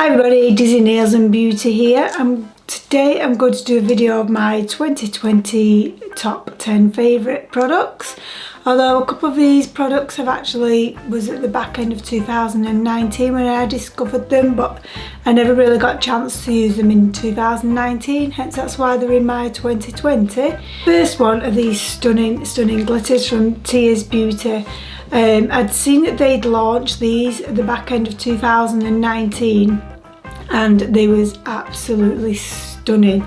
Hi everybody, Dizzy Nails and Beauty here. Today I'm going to do a video of my 2020 top 10 favourite products. Although a couple of these products was at the back end of 2019 when I discovered them, but I never really got a chance to use them in 2019, hence that's why they're in my 2020. First one are these stunning glitters from Tears Beauty. I'd seen that they'd launched these at the back end of 2019 and they was absolutely stunning.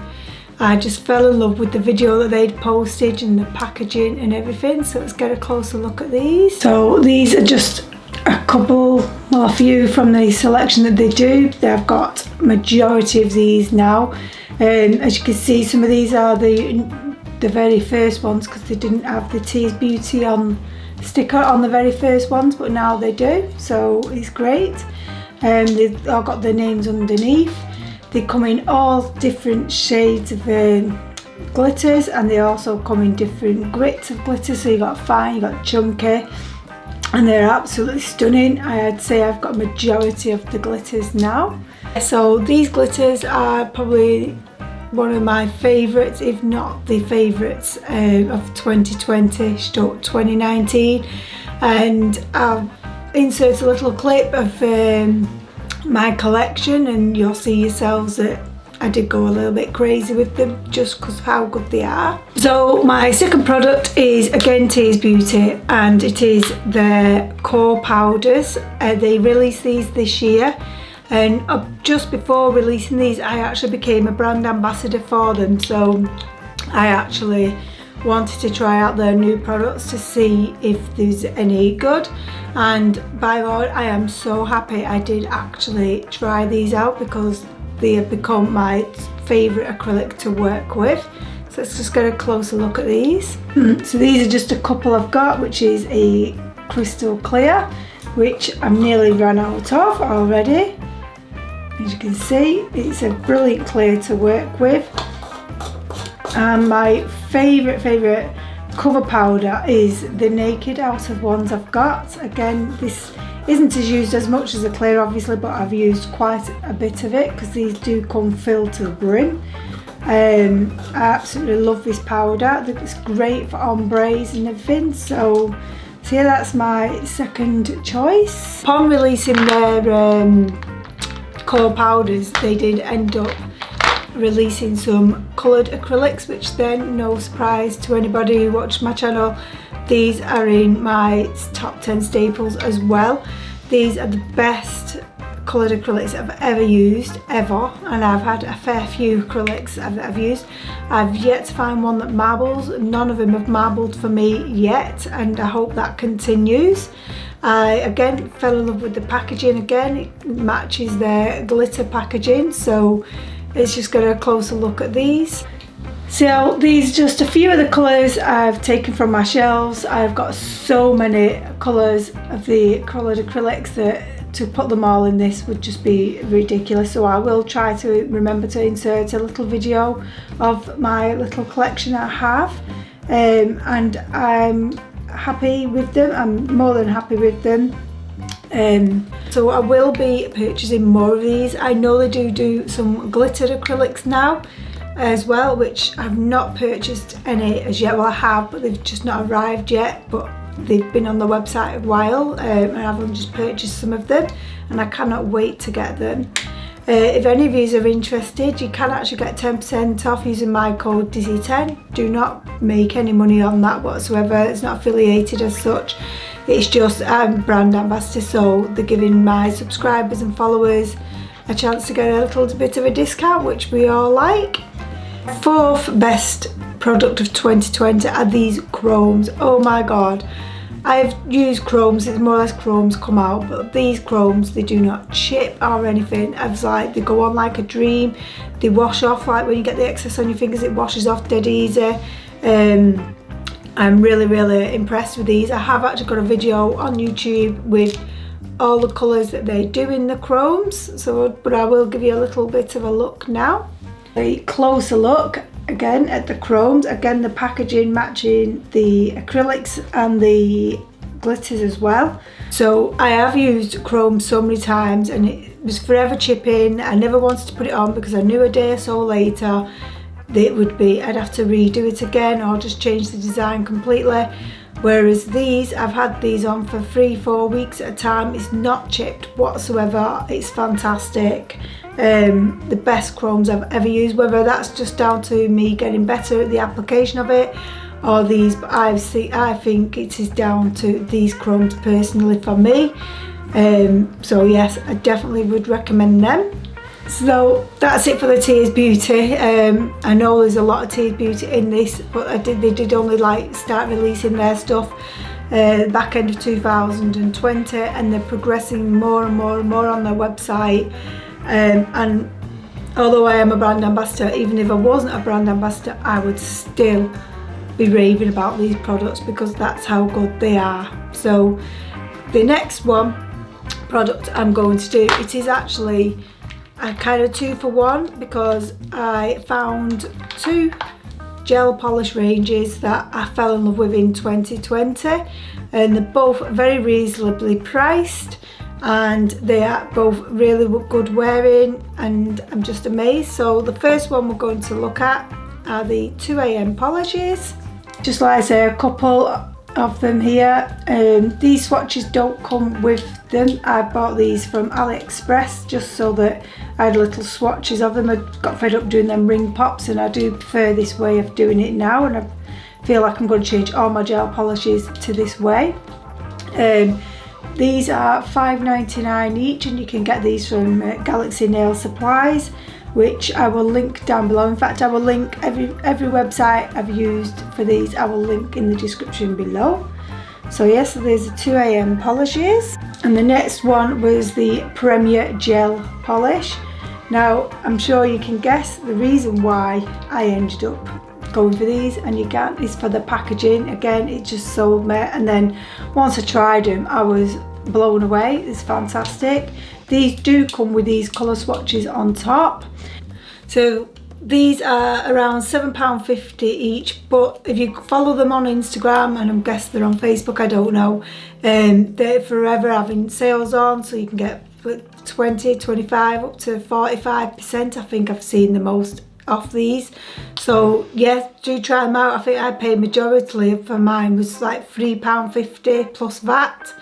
I just fell in love with the video that they'd posted and the packaging and everything, so let's get a closer look at these. So these are just a few from the selection that they do. They've got majority of these now. As you can see, some of these are the very first ones because they didn't have the Tears Beauty sticker on the very first ones, but now they do, so it's great. They've all got their names underneath. They come in all different shades of glitters, and they also come in different grits of glitter, so you got fine, you got chunky, and they're absolutely stunning. I'd say I've got a majority of the glitters now. So these glitters are probably one of my favourites, if not the favourites of 2020/2019, and I'll insert a little clip of my collection and you'll see yourselves that I did go a little bit crazy with them just because of how good they are. So my second product is again Tears Beauty, and it is their core powders. They released these this year, and just before releasing these I actually became a brand ambassador for them, so I actually wanted to try out their new products to see if there's any good, and by Lord I am so happy I did actually try these out because they have become my favourite acrylic to work with. So let's just get a closer look at these. So these are just a couple I've got, which is a crystal clear, which I'm nearly run out of already. As you can see, it's a brilliant clear to work with. And my favourite cover powder is the Naked out of ones I've got. Again, this isn't as used as much as the clear obviously, but I've used quite a bit of it because these do come filled to the brim. I absolutely love this powder. I think it's great for ombres and everything. So yeah, that's my second choice. Upon releasing their core powders, they did end up releasing some coloured acrylics, which then, no surprise to anybody who watched my channel, these are in my top 10 staples as well. These are the best coloured acrylics I've ever used, ever, and I've had a fair few acrylics I've used. I've yet to find one that marbles. None of them have marbled for me yet, and I hope that continues. I again fell in love with the packaging. Again, it matches their glitter packaging, so let's just get a closer look at these. So these are just a few of the colours I've taken from my shelves. I've got so many colours of the coloured acrylics that to put them all in this would just be ridiculous. So I will try to remember to insert a little video of my little collection I have. And I'm happy with them. I'm more than happy with them. So I will be purchasing more of these. I know they do some glittered acrylics now as well, which I've not purchased any as yet. Well, I have, but they've just not arrived yet, but they've been on the website a while, and I've only just purchased some of them and I cannot wait to get them. If any of you are interested, you can actually get 10% off using my code Dizzy10. Do not make any money on that whatsoever. It's not affiliated as such. It's just brand ambassador, so they're giving my subscribers and followers a chance to get a little bit of a discount, which we all like. Fourth best product of 2020 are these chromes. Oh my god, I've used chromes, it's more or less chromes come out, but these chromes, they do not chip or anything. I was like, they go on like a dream. They wash off, like when you get the excess on your fingers, it washes off dead easy. I'm really impressed with these. I have actually got a video on YouTube with all the colours that they do in the chromes, but I will give you a little bit of a look now. A closer look again at the chromes. Again, the packaging matching the acrylics and the glitters as well. So I have used chrome so many times and was forever chipping. I never wanted to put it on because I knew a day or so later I'd have to redo it again or just change the design completely. Whereas these, I've had these on for 3-4 weeks at a time. It's not chipped whatsoever. It's fantastic. The best chromes I've ever used, whether that's just down to me getting better at the application of it or these, but I think it is down to these chromes personally for me. So yes, I definitely would recommend them. So that's it for the Tears Beauty. I know there's a lot of Tears Beauty in this, but they did only like start releasing their stuff back end of 2020, and they're progressing more and more and more on their website. And although I am a brand ambassador, even if I wasn't a brand ambassador, I would still be raving about these products because that's how good they are. So the next product I'm going to do, it is actually a kind of 2 for 1 because I found 2 gel polish ranges that I fell in love with in 2020, and they're both very reasonably priced and they are both really good wearing, and I'm just amazed. So the first one we're going to look at are the 2am polishes. Just like I say, a couple of them here. These swatches don't come with them. I bought these from AliExpress just so that I had little swatches of them. I got fed up doing them ring pops, and I do prefer this way of doing it now, and I feel like I'm going to change all my gel polishes to this way. These are $5.99 each, and you can get these from Galaxy Nail Supplies, which I will link down below. In fact, I will link every website I've used for these, I will link in the description below. So yes, there's the 2am polishes, and the next one was the Premier Gel Polish. Now, I'm sure you can guess the reason why I ended up going for these, and you can't, is for the packaging. Again, it just sold me, and then once I tried them, I was blown away. It's fantastic. These do come with these colour swatches on top. So these are around £7.50 each, but if you follow them on Instagram, and I'm guessing they're on Facebook, I don't know, they're forever having sales on, so you can get 20, 25 up to 45%. I think I've seen the most off these. So yeah, do try them out. I think I paid majority for mine was like £3.50 plus VAT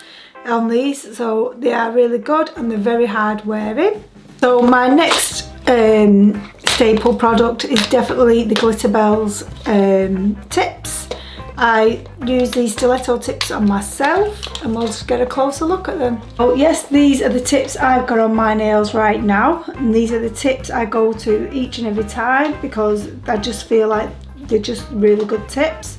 on these, so they are really good and they're very hard wearing. So my next staple product is definitely the Glitterbels tips. I use these stiletto tips on myself, and we'll just get a closer look at them. Oh yes, these are the tips I've got on my nails right now, and these are the tips I go to each and every time because I just feel like they're just really good tips.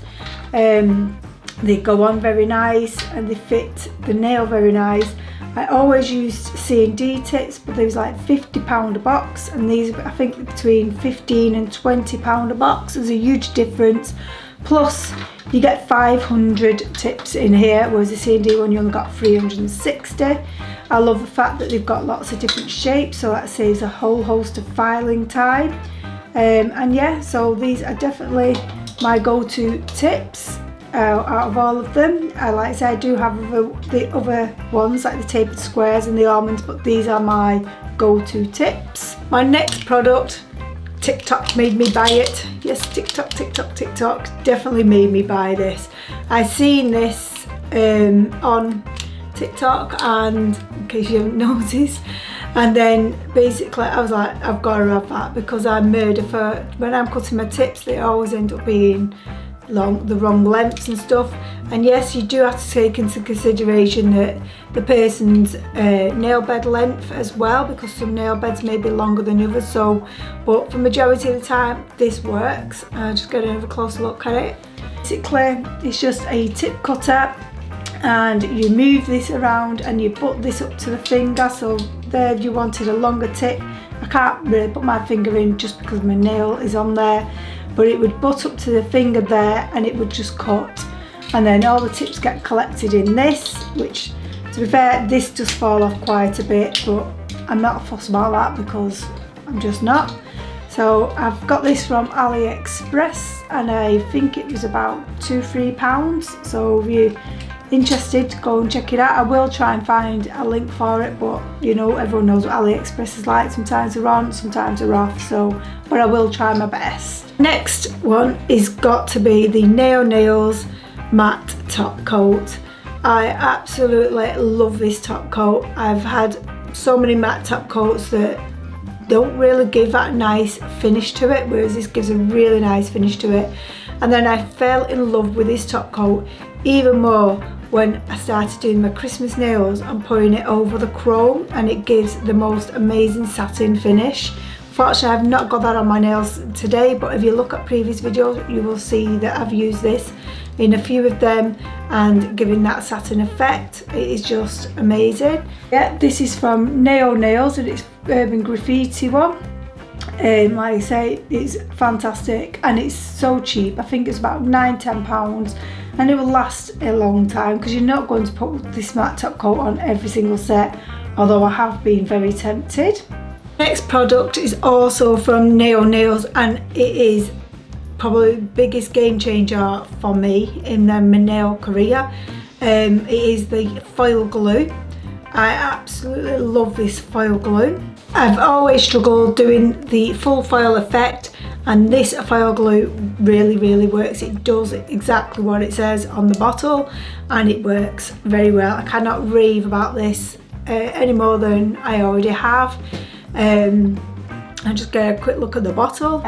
They go on very nice and they fit the nail very nice. I always used C&D tips, but they was like £50 a box, and these I think between £15 and £20 a box. There's a huge difference. Plus you get 500 tips in here, whereas the C&D one you only got 360. I love the fact that they've got lots of different shapes, so that saves a whole host of filing time. And yeah, so these are definitely my go-to tips out of all of them. Like I said, I do have the other ones like the tapered squares and the almonds, but these are my go-to tips. My next product, TikTok made me buy it. Yes, TikTok definitely made me buy this. I seen this on TikTok, and in case you haven't noticed, and then basically I was like, I've got to have that because I'm murder for when I'm cutting my tips. They always end up being the wrong lengths and stuff, and yes, you do have to take into consideration that the person's nail bed length as well, because some nail beds may be longer than others. So, but for majority of the time this works. Just get another closer look at it. Basically it's just a tip cutter, and you move this around and you put this up to the finger. So there, if you wanted a longer tip, I can't really put my finger in just because my nail is on there, but it would butt up to the finger there and it would just cut, and then all the tips get collected in this, which, to be fair, this does fall off quite a bit, but I'm not fussed about that because I'm just not. So I've got this from AliExpress, and I think it was about £2-3. So if you interested, go and check it out. I will try and find a link for it, but you know, everyone knows what AliExpress is like. Sometimes they're on, sometimes they're off, so, but I will try my best. Next one is got to be the Naio Nails matte top coat. I absolutely love this top coat. I've had so many matte top coats that don't really give that nice finish to it, whereas this gives a really nice finish to it. And then I fell in love with this top coat even more when I started doing my Christmas nails and pouring it over the chrome, and it gives the most amazing satin finish. Fortunately, I've not got that on my nails today, but if you look at previous videos, you will see that I've used this in a few of them and giving that satin effect. It is just amazing. Yeah, this is from Naio Nails, and it's Urban Graffiti one. Like I say, it's fantastic and it's so cheap. I think it's about £9–10, and it will last a long time because you're not going to put this matte top coat on every single set, although I have been very tempted. Next product is also from Naio Nails, and it is probably the biggest game changer for me in my nail career. It is the foil glue. I absolutely love this foil glue. I've always struggled doing the full foil effect, and this foil glue really works. It does exactly what it says on the bottle, and it works very well. I cannot rave about this any more than I already have. I just get a quick look at the bottle.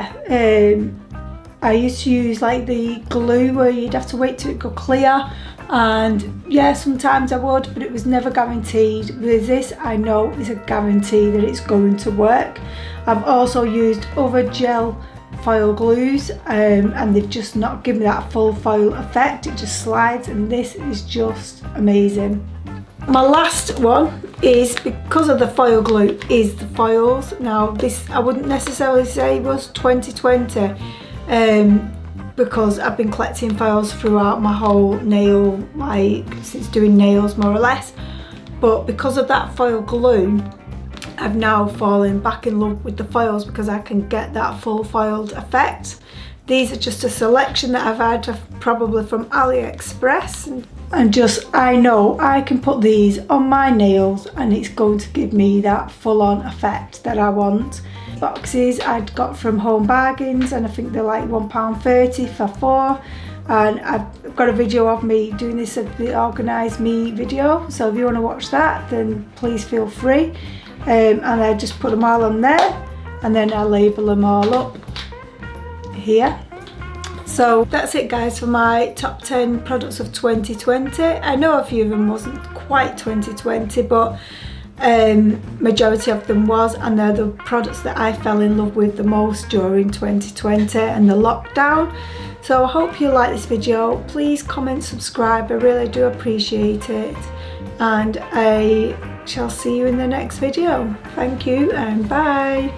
I used to use like the glue where you'd have to wait till it go clear, and yeah, sometimes I would, but it was never guaranteed. With this, I know it's a guarantee that it's going to work. I've also used other gel foil glues, and they've just not given me that full foil effect. It just slides, and this is just amazing. My last one is, because of the foil glue, is the foils. Now this I wouldn't necessarily say was 2020, because I've been collecting foils throughout my whole nail, like since doing nails more or less. But because of that foil glue, I've now fallen back in love with the foils because I can get that full foiled effect. These are just a selection that I've had probably from AliExpress, and just I know I can put these on my nails and it's going to give me that full-on effect that I want. Boxes I'd got from Home Bargains, and I think they're like £1.30 for 4, and I've got a video of me doing this at the Organise Me video, so if you want to watch that then please feel free. And I just put them all on there, and then I label them all up here. So that's it guys for my top 10 products of 2020. I know a few of them wasn't quite 2020, but majority of them was, and they're the products that I fell in love with the most during 2020 and the lockdown. So I hope you like this video. Please comment, subscribe, I really do appreciate it, and I shall see you in the next video. Thank you and bye.